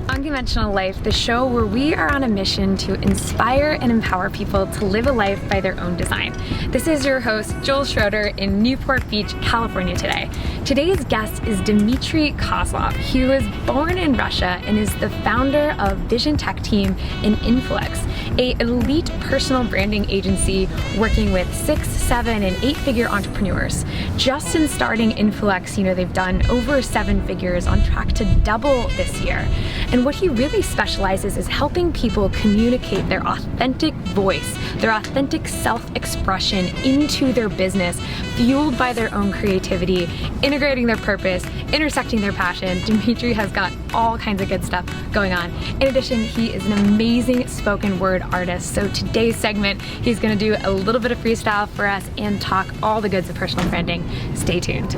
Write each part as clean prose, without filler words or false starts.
Unconventional Life, the show where we are on a mission to inspire and empower people to live a life by their own design. This is your host, Jules Schroeder, in Newport Beach, California today. Today's guest is Dmitriy Kozlov. He was born in Russia and is the founder of vision tech team in Influex, an elite personal branding agency working with 6, 7, and 8-figure entrepreneurs. Just in starting Influex, they've done over 7 figures, on track to double this year. And what he really specializes is helping people communicate their authentic voice, their authentic self-expression into their business, fueled by their own creativity, integrating their purpose, intersecting their passion. Dmitry has got all kinds of good stuff going on. In addition, he is an amazing spoken word artist. So today's segment, he's going to do a little bit of freestyle for us and talk all the goods of personal branding. Stay tuned.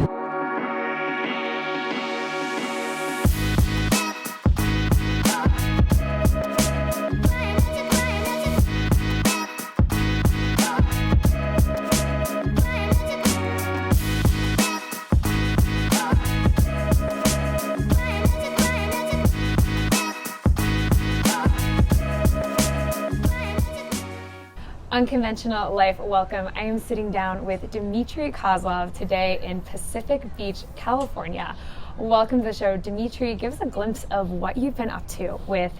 Unconventional Life, welcome. I am sitting down with Dmitriy Kozlov today in Pacific Beach, California. Welcome to the show. Dmitry, give us a glimpse of what you've been up to with,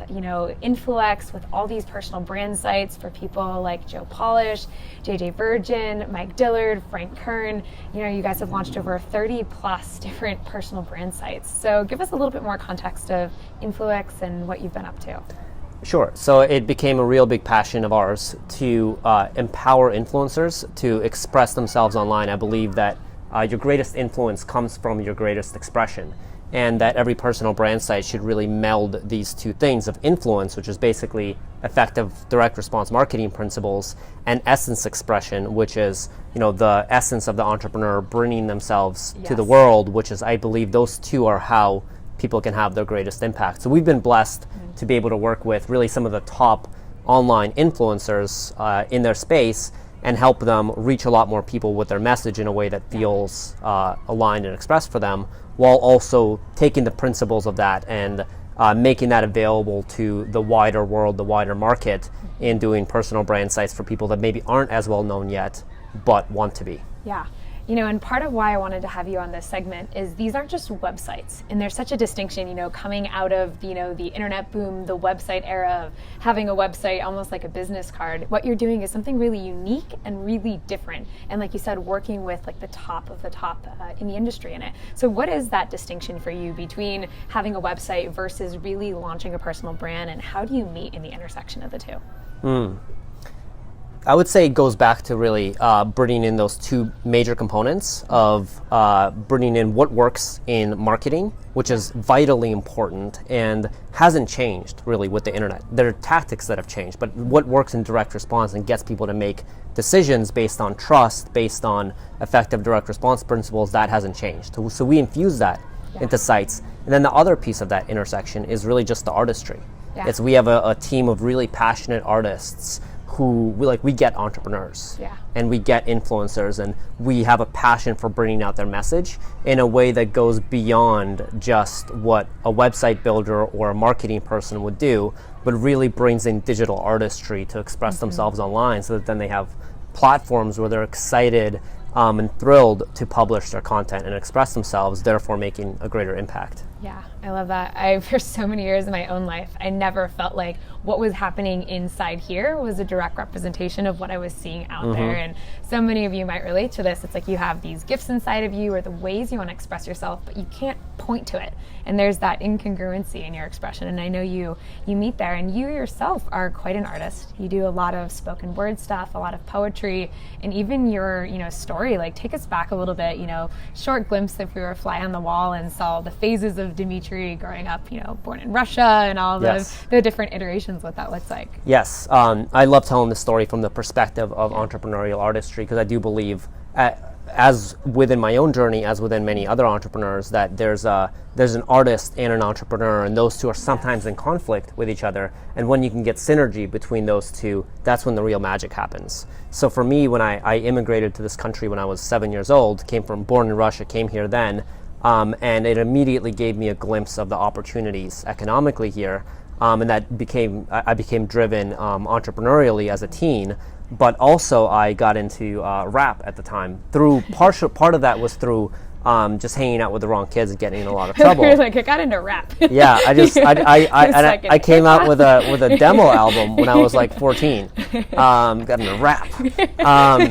Influex, with all these personal brand sites for people like Joe Polish, JJ Virgin, Mike Dillard, Frank Kern. You guys have launched over 30 plus different personal brand sites. So give us a little bit more context of Influex and what you've been up to. Sure. So it became a real big passion of ours to empower influencers to express themselves online. I believe that your greatest influence comes from your greatest expression, and that every personal brand site should really meld these two things of influence, which is basically effective direct response marketing principles, and essence expression, which is the essence of the entrepreneur bringing themselves to the world, which is, I believe, those two are how people can have their greatest impact. So we've been blessed to be able to work with really some of the top online influencers in their space and help them reach a lot more people with their message in a way that feels aligned and expressed for them, while also taking the principles of that and making that available to the wider world, the wider market, in doing personal brand sites for people that maybe aren't as well known yet, but want to be. Yeah. And part of why I wanted to have you on this segment is these aren't just websites. And there's such a distinction, coming out of, the internet boom, the website era of having a website almost like a business card. What you're doing is something really unique and really different. And like you said, working with like the top of the top in the industry in it. So what is that distinction for you between having a website versus really launching a personal brand? And how do you meet in the intersection of the two? I would say it goes back to really bringing in those two major components of bringing in what works in marketing, which is vitally important and hasn't changed really with the internet. There are tactics that have changed, but what works in direct response and gets people to make decisions based on trust, based on effective direct response principles, that hasn't changed. So we infuse that into sites. And then the other piece of that intersection is really just the artistry. We have a team of really passionate artists who we get entrepreneurs and we get influencers, and we have a passion for bringing out their message in a way that goes beyond just what a website builder or a marketing person would do, but really brings in digital artistry to express themselves online, so that then they have platforms where they're excited and thrilled to publish their content and express themselves, therefore making a greater impact. Yeah, I love that. For so many years in my own life, I never felt like what was happening inside here was a direct representation of what I was seeing out there. And so many of you might relate to this. It's like you have these gifts inside of you or the ways you want to express yourself, but you can't point to it. And there's that incongruency in your expression. And I know you meet there, and you yourself are quite an artist. You do a lot of spoken word stuff, a lot of poetry, and even your story. Like, take us back a little bit, short glimpse if we were a fly on the wall and saw the phases of Dmitry growing up, born in Russia, and all the different iterations, what that looks like. I love telling the story from the perspective of entrepreneurial artistry, because I do believe as within my own journey, as within many other entrepreneurs, that there's an artist and an entrepreneur, and those two are sometimes in conflict with each other. And when you can get synergy between those two, that's when the real magic happens. So for me, when I immigrated to this country when I was 7 years old, born in Russia, came here then, and it immediately gave me a glimpse of the opportunities economically here, and I became driven entrepreneurially as a teen. But also I got into rap at the time. Part of that was through just hanging out with the wrong kids and getting in a lot of trouble. You're like, I got into rap. Yeah, I came out with a demo album when I was like 14. Got into rap.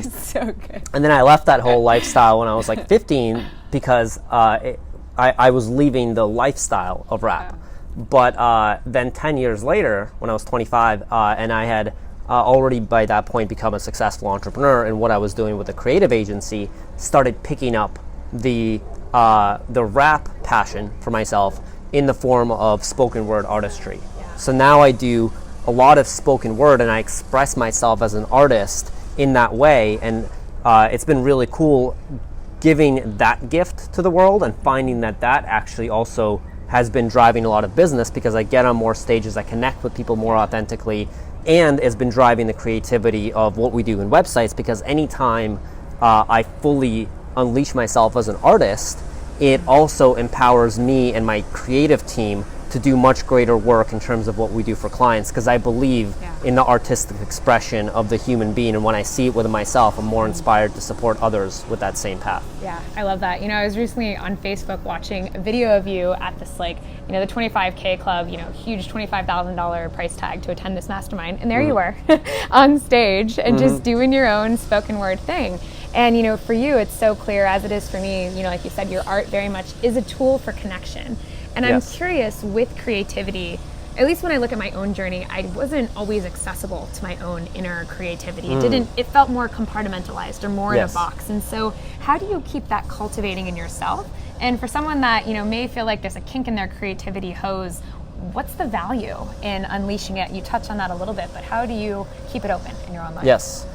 So good. And then I left that whole lifestyle when I was like 15 because I was leaving the lifestyle of rap. Wow. But then 10 years later, when I was 25, and I had already by that point become a successful entrepreneur, and what I was doing with the creative agency started picking up the rap passion for myself in the form of spoken word artistry. Yeah. So now I do a lot of spoken word, and I express myself as an artist in that way, and it's been really cool giving that gift to the world and finding that actually also has been driving a lot of business, because I get on more stages, I connect with people more authentically, and has been driving the creativity of what we do in websites, because anytime I fully unleash myself as an artist, it also empowers me and my creative team to do much greater work in terms of what we do for clients, because I believe in the artistic expression of the human being, and when I see it within myself, I'm more inspired to support others with that same path. Yeah, I love that. I was recently on Facebook watching a video of you at this the 25K club, huge $25,000 price tag to attend this mastermind, and there you were on stage and just doing your own spoken word thing. And for you, it's so clear, as it is for me, like you said, your art very much is a tool for connection. And I'm curious, with creativity, at least when I look at my own journey, I wasn't always accessible to my own inner creativity. It felt more compartmentalized or more in a box. And so how do you keep that cultivating in yourself? And for someone that, may feel like there's a kink in their creativity hose, what's the value in unleashing it? You touched on that a little bit, but how do you keep it open in your own life? Yes.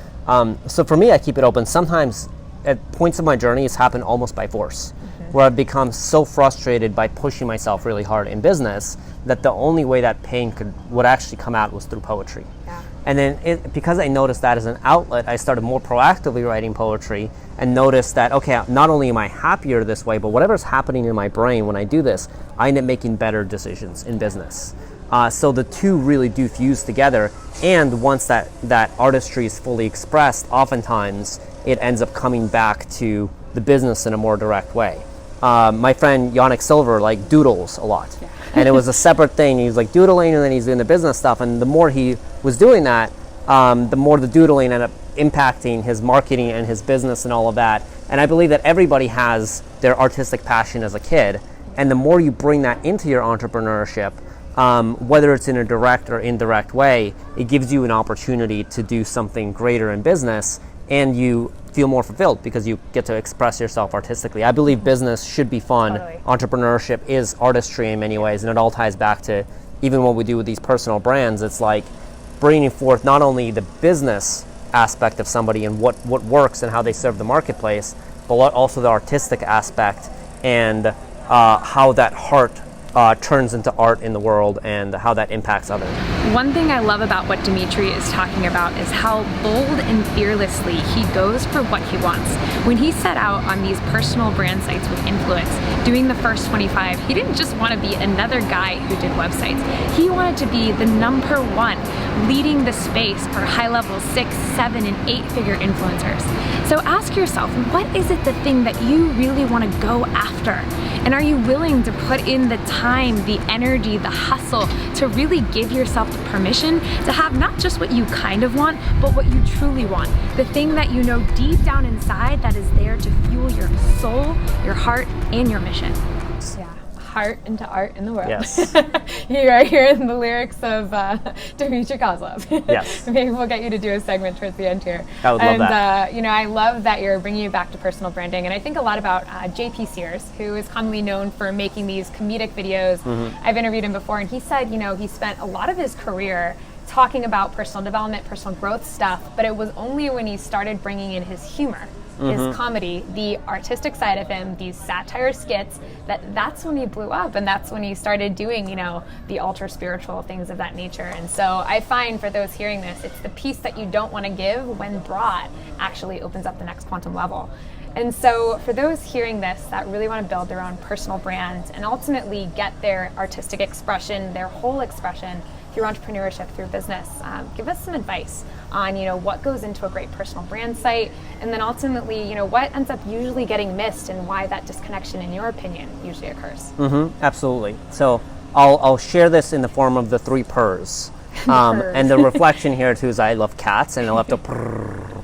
So for me, I keep it open. Sometimes at points of my journey, it's happened almost by force, where I've become so frustrated by pushing myself really hard in business that the only way that pain would actually come out was through poetry. Yeah. And then because I noticed that as an outlet, I started more proactively writing poetry and noticed that, okay, not only am I happier this way, but whatever's happening in my brain when I do this, I end up making better decisions in business. So the two really do fuse together, and once that artistry is fully expressed, oftentimes it ends up coming back to the business in a more direct way. My friend Yannick Silver doodles a lot, and it was a separate thing. He was doodling, and then he's doing the business stuff, and the more he was doing that, the more the doodling ended up impacting his marketing and his business and all of that. And I believe that everybody has their artistic passion as a kid, and the more you bring that into your entrepreneurship, whether it's in a direct or indirect way, it gives you an opportunity to do something greater in business, and you feel more fulfilled because you get to express yourself artistically. I believe business should be fun. Totally. Entrepreneurship is artistry in many ways, and it all ties back to even what we do with these personal brands. It's like bringing forth not only the business aspect of somebody and what works and how they serve the marketplace, but also the artistic aspect and how that heart turns into art in the world and how that impacts others. One thing I love about what Dmitry is talking about is how bold and fearlessly he goes for what he wants. When he set out on these personal brand sites with Influex, doing the first 25, he didn't just want to be another guy who did websites. He wanted to be the #1, leading the space for high-level 6, 7, and 8-figure influencers. So ask yourself, what is it the thing that you really want to go after? And are you willing to put in the time, the energy, the hustle to really give yourself the permission to have not just what you kind of want, but what you truly want? The thing that you know deep down inside that is there to fuel your soul, your heart, and your mission. Yeah. Heart into art in the world. Yes. You are hearing the lyrics of Dmitriy Kozlov. Yes. Maybe we'll get you to do a segment towards the end here. I would love that. I love that you're bringing it back to personal branding. And I think a lot about JP Sears, who is commonly known for making these comedic videos. I've interviewed him before, and he said, he spent a lot of his career talking about personal development, personal growth stuff, but it was only when he started bringing in his humor his comedy, the artistic side of him, these satire skits, that's when he blew up, and that's when he started doing, the ultra spiritual things of that nature. And so I find for those hearing this, it's the piece that you don't want to give when brought actually opens up the next quantum level. And so for those hearing this that really want to build their own personal brand and ultimately get their artistic expression, their whole expression through entrepreneurship, through business, give us some advice on what goes into a great personal brand site, and then ultimately what ends up usually getting missed and why that disconnection, in your opinion, usually occurs. Absolutely. So I'll share this in the form of the 3 purrs. And the reflection here too is I love cats, and I love to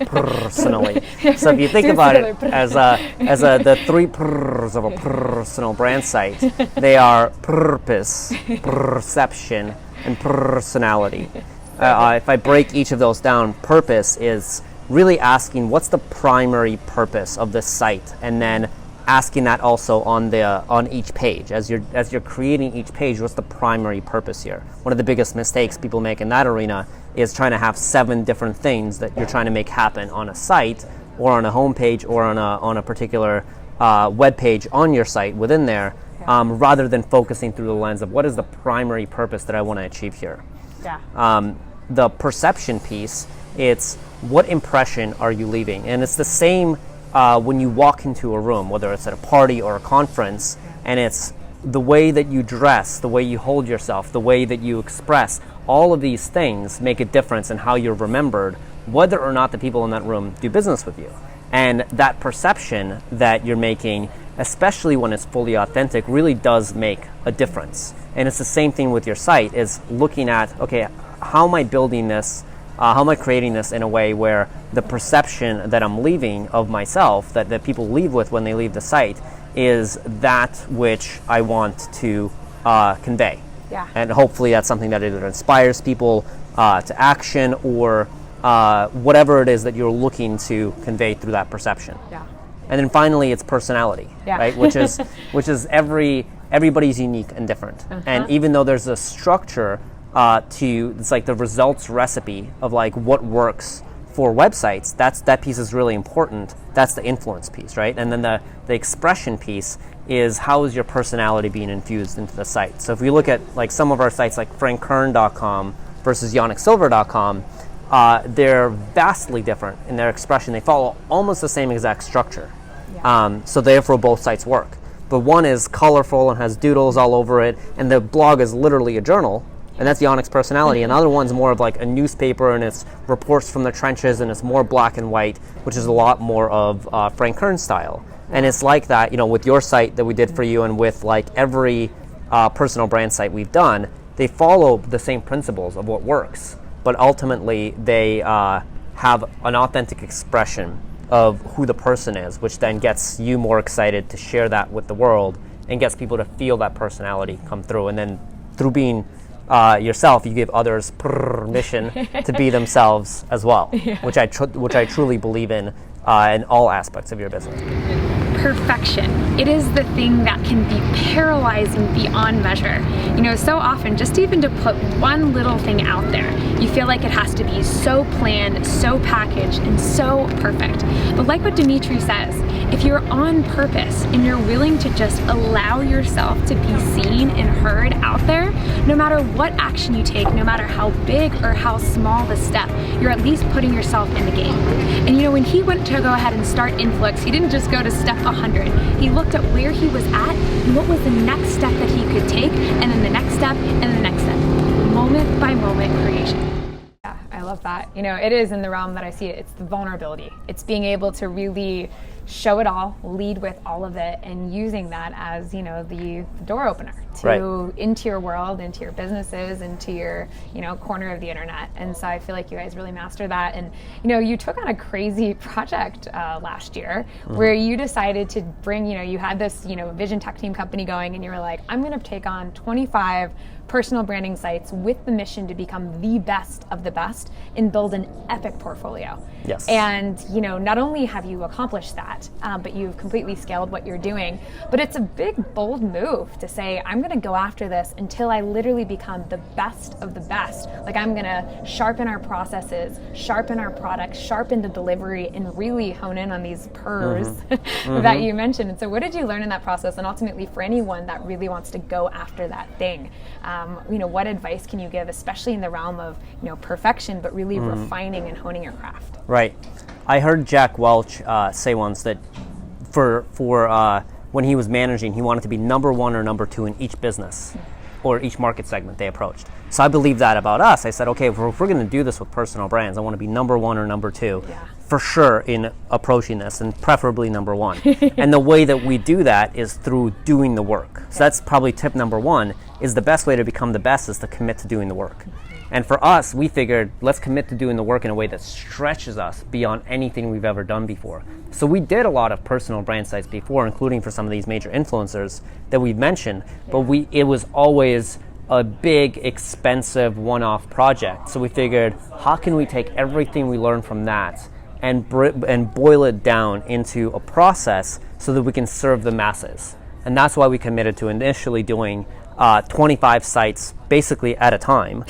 personally. So if you think about it as the 3 purrs of a personal brand site, they are purpose, perception, and personality. If I break each of those down, purpose is really asking what's the primary purpose of this site, and then asking that also on each page as you're creating each page. What's the primary purpose here? One of the biggest mistakes people make in that arena is trying to have 7 different things that you're trying to make happen on a site or on a homepage or on a particular web page on your site within there, rather than focusing through the lens of what is the primary purpose that I want to achieve here. The perception piece, it's what impression are you leaving, and it's the same when you walk into a room, whether it's at a party or a conference, and it's the way that you dress, the way you hold yourself, the way that you express. All of these things make a difference in how you're remembered, whether or not the people in that room do business with you. And that perception that you're making, especially when it's fully authentic, really does make a difference. And it's the same thing with your site, is looking at, okay, how am I building this? How am I creating this in a way where the perception that I'm leaving of myself, that people leave with when they leave the site, is that which I want to convey. And hopefully that's something that either inspires people to action or whatever it is that you're looking to convey through that perception. And then finally, it's personality, right? Which is everybody's unique and different. And even though there's a structure it's like the results recipe of like what works for websites, that piece is really important. That's the influence piece, right? And then the expression piece is how is your personality being infused into the site. So if we look at like some of our sites like frankkern.com versus yannicksilver.com, they're vastly different in their expression. They follow almost the same exact structure. So therefore both sites work. But one is colorful and has doodles all over it, and the blog is literally a journal, and that's Yannick's personality. Another one's more of like a newspaper, and it's reports from the trenches, and it's more black and white, which is a lot more of Frank Kern style. And it's like that, with your site that we did for you, and with like every personal brand site we've done, they follow the same principles of what works, but ultimately they have an authentic expression of who the person is, which then gets you more excited to share that with the world and gets people to feel that personality come through. And then through being yourself, you give others permission to be themselves as well, which I truly believe in all aspects of your business. Perfection. It is the thing that can be paralyzing beyond measure. So often, just even to put one little thing out there, you feel like it has to be so planned, so packaged, and so perfect. But like what Dmitriy says, if you're on purpose and you're willing to just allow yourself to be seen and heard out there, no matter what action you take, no matter how big or how small the step, you're at least putting yourself in the game. And when he went to go ahead and start Influex, he didn't just go to step 100. He looked at where he was at and what was the next step that he could take, and then the next step, and the next step. Moment by moment creation. Yeah, I love that. It is in the realm that I see it. It's the vulnerability. It's being able to really show it all, lead with all of it, and using that as, the door opener to into your world, into your businesses, into your, corner of the internet. And so I feel like you guys really master that. And, you took on a crazy project last year where you decided to bring, you had this, vision tech team company going, and you were like, I'm going to take on 25 personal branding sites with the mission to become the best of the best and build an epic portfolio. Yes. And not only have you accomplished that, but you've completely scaled what you're doing, but it's a big, bold move to say, I'm going to go after this until I literally become the best of the best. Like, I'm going to sharpen our processes, sharpen our products, sharpen the delivery, and really hone in on these purrs that you mentioned. And so what did you learn in that process? And ultimately, for anyone that really wants to go after that thing, what advice can you give, especially in the realm of perfection, but really refining and honing your craft? Right. I heard Jack Welch say once that for when he was managing, he wanted to be number one or number two in each business or each market segment they approached. So I believe that about us. I said, okay, if we're going to do this with personal brands, I want to be number one or number two for sure in approaching this, and preferably number one. And the way that we do that is through doing the work. So that's probably tip number one, is the best way to become the best is to commit to doing the work. And for us, we figured, let's commit to doing the work in a way that stretches us beyond anything we've ever done before. So we did a lot of personal brand sites before, including for some of these major influencers that we've mentioned, but it was always a big, expensive, one-off project. So we figured, how can we take everything we learned from that and boil it down into a process so that we can serve the masses? And that's why we committed to initially doing 25 sites basically at a time.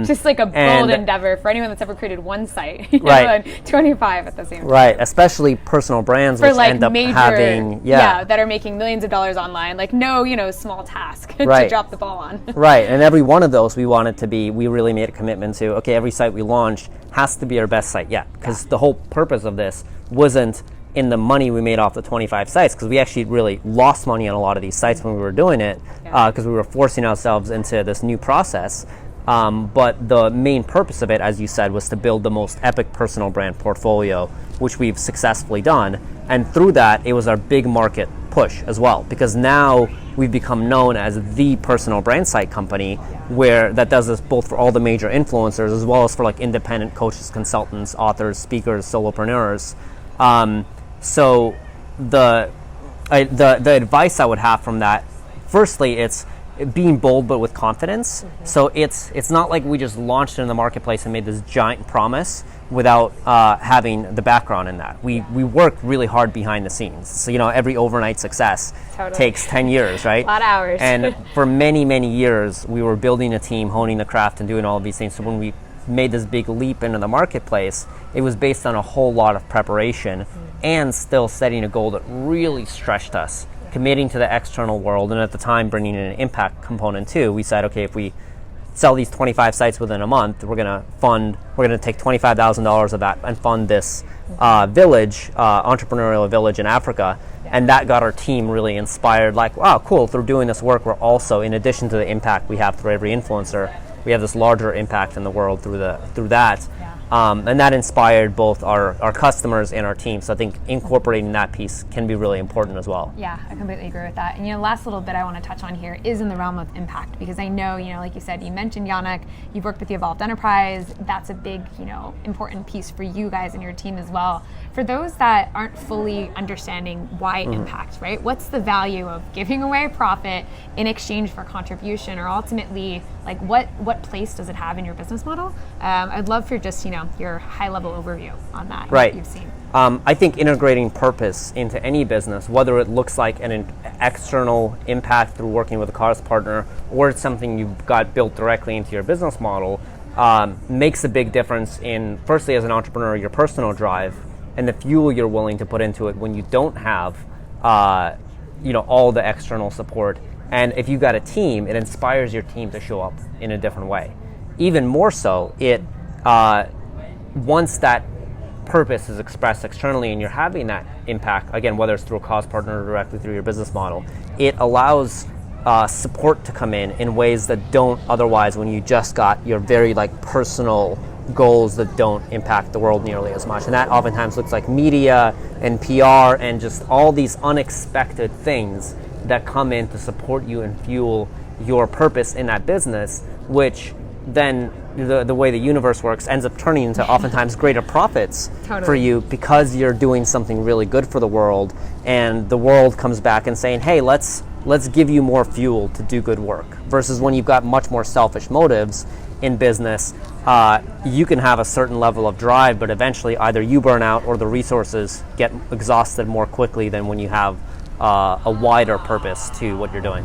Just like a bold endeavor for anyone that's ever created one site, right. And 25 at the same time. Right, especially personal brands, for which like end up major, having, that are making millions of dollars online, like no, small task to drop the ball on. Right, and every one of those we really made a commitment to, okay, every site we launched has to be our best site yet, because the whole purpose of this wasn't in the money we made off the 25 sites, because we actually really lost money on a lot of these sites when we were doing it, because we were forcing ourselves into this new process. But the main purpose of it, as you said, was to build the most epic personal brand portfolio, which we've successfully done. And through that, it was our big market push as well, because now we've become known as the personal brand site company that does this both for all the major influencers as well as for like independent coaches, consultants, authors, speakers, solopreneurs. So the advice I would have from that, firstly, it's being bold but with confidence. So it's not like we just launched it in the marketplace and made this giant promise without having the background in that. We worked really hard behind the scenes. So every overnight success takes 10 years, right? A lot of hours. And for many, many years, we were building a team, honing the craft, and doing all of these things. So when we made this big leap into the marketplace, it was based on a whole lot of preparation and still setting a goal that really stretched us, committing to the external world, and at the time bringing in an impact component too. We said, okay, if we sell these 25 sites within a month, we're going to take $25,000 of that and fund this entrepreneurial village in Africa. And that got our team really inspired, like, wow, cool, through doing this work, we're also, in addition to the impact we have through every influencer, we have this larger impact in the world through that. And that inspired both our customers and our team. So I think incorporating that piece can be really important as well. Yeah, I completely agree with that. And last little bit I want to touch on here is in the realm of impact, because I know, like you said, you mentioned Yannick, you've worked with the Evolved Enterprise. That's a big, important piece for you guys and your team as well. For those that aren't fully understanding why impact, right? What's the value of giving away profit in exchange for contribution, or ultimately, like what place does it have in your business model? I'd love for just, your high-level overview on that. Right. What you've seen. I think integrating purpose into any business, whether it looks like an external impact through working with a cause partner, or it's something you've got built directly into your business model, makes a big difference in, firstly, as an entrepreneur, your personal drive and the fuel you're willing to put into it when you don't have, all the external support. And if you've got a team, it inspires your team to show up in a different way. Even more so, once that purpose is expressed externally and you're having that impact, again, whether it's through a cause partner or directly through your business model, it allows support to come in ways that don't otherwise when you just got your very personal goals that don't impact the world nearly as much. And that oftentimes looks like media and PR and just all these unexpected things that come in to support you and fuel your purpose in that business, which then the way the universe works ends up turning into oftentimes greater profits for you, because you're doing something really good for the world, and the world comes back and saying, hey, let's give you more fuel to do good work. Versus when you've got much more selfish motives in business, you can have a certain level of drive, but eventually either you burn out or the resources get exhausted more quickly than when you have a wider purpose to what you're doing.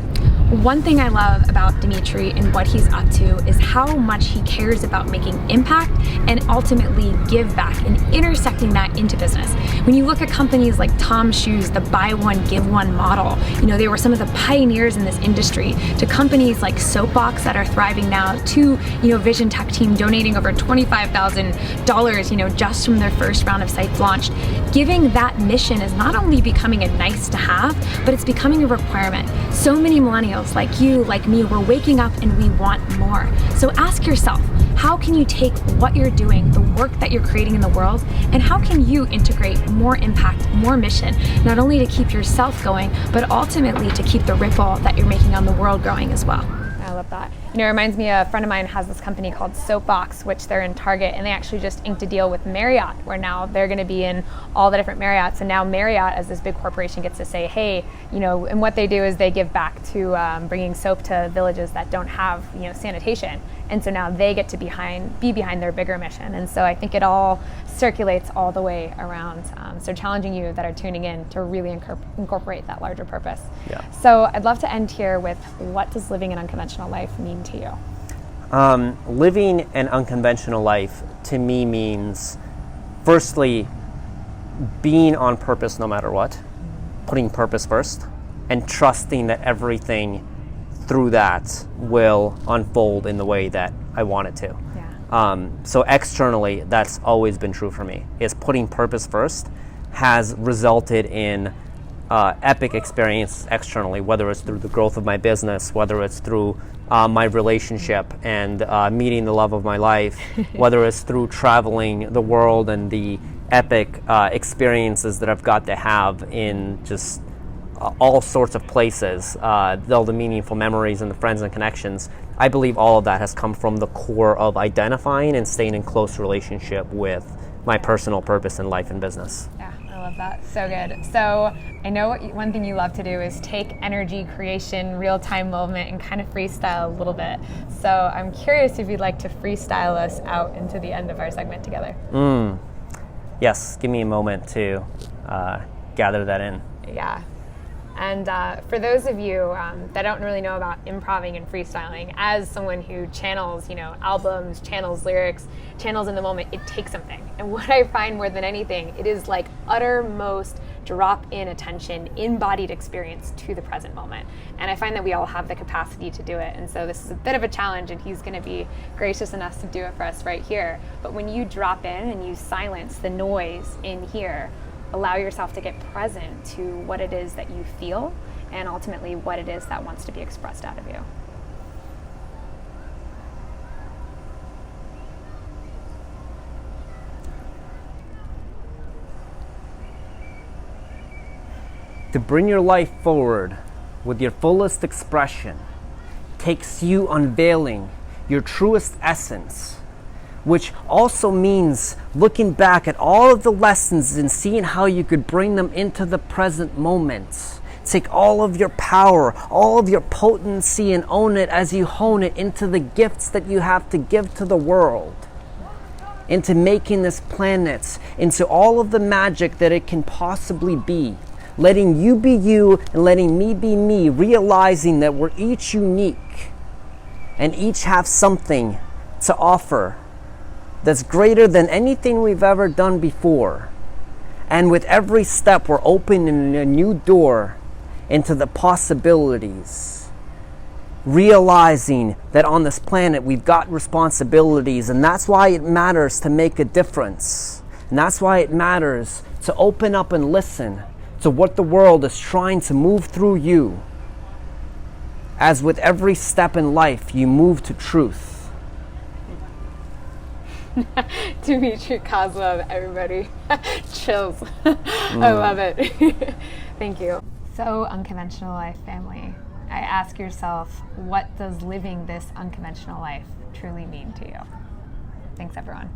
One thing I love about Dmitry and what he's up to is how much he cares about making impact and ultimately give back and intersecting that into business. When you look at companies like Tom's Shoes, the buy one, give one model, they were some of the pioneers in this industry, to companies like Soapbox that are thriving now, to, Vision Tech team donating over $25,000, just from their first round of sites launched. Giving that mission is not only becoming a nice to have, but it's becoming a requirement. So many millennials like you, like me, we're waking up and we want more. So ask yourself, how can you take what you're doing, the work that you're creating in the world, and how can you integrate more impact, more mission, not only to keep yourself going, but ultimately to keep the ripple that you're making on the world growing as well. I love that. It reminds me, a friend of mine has this company called Soapbox, which they're in Target, and they actually just inked a deal with Marriott, where now they're going to be in all the different Marriotts, and now Marriott, as this big corporation, gets to say, hey, and what they do is they give back to bringing soap to villages that don't have, sanitation, and so now they get to be behind their bigger mission, and so I think it all circulates all the way around. So challenging you that are tuning in to really incorporate that larger purpose. Yeah. So I'd love to end here with, what does living an unconventional life mean to you? Living an unconventional life to me means, firstly, being on purpose no matter what, putting purpose first, and trusting that everything through that will unfold in the way that I want it to. Yeah. So externally, that's always been true for me, is putting purpose first has resulted in epic experience externally, whether it's through the growth of my business, whether it's through my relationship and meeting the love of my life, whether it's through traveling the world and the epic experiences that I've got to have in just all sorts of places, all the meaningful memories and the friends and connections. I believe all of that has come from the core of identifying and staying in close relationship with my personal purpose in life and business. Yeah, I love that. So good. So I know one thing you love to do is take energy, creation, real-time movement, and kind of freestyle a little bit. So I'm curious if you'd like to freestyle us out into the end of our segment together. Yes, give me a moment to gather that in. Yeah. And for those of you that don't really know about improving and freestyling, as someone who channels, albums, channels lyrics, channels in the moment, it takes something. And what I find more than anything, it is like uttermost drop-in attention, embodied experience to the present moment. And I find that we all have the capacity to do it. And so this is a bit of a challenge, and he's going to be gracious enough to do it for us right here. But when you drop in and you silence the noise in here, allow yourself to get present to what it is that you feel and ultimately what it is that wants to be expressed out of you. To bring your life forward with your fullest expression takes you unveiling your truest essence, which also means looking back at all of the lessons and seeing how you could bring them into the present moment. Take all of your power, all of your potency, and own it as you hone it into the gifts that you have to give to the world, into making this planet, into all of the magic that it can possibly be. Letting you be you and letting me be me, realizing that we're each unique and each have something to offer that's greater than anything we've ever done before. And with every step, we're opening a new door into the possibilities. Realizing that on this planet, we've got responsibilities, and that's why it matters to make a difference. And that's why it matters to open up and listen to what the world is trying to move through you. As with every step in life, you move to truth. Dmitry Kozlov, everybody. Chills. I love it. Thank you. So, Unconventional Life family, I ask yourself, what does living this unconventional life truly mean to you? Thanks, everyone.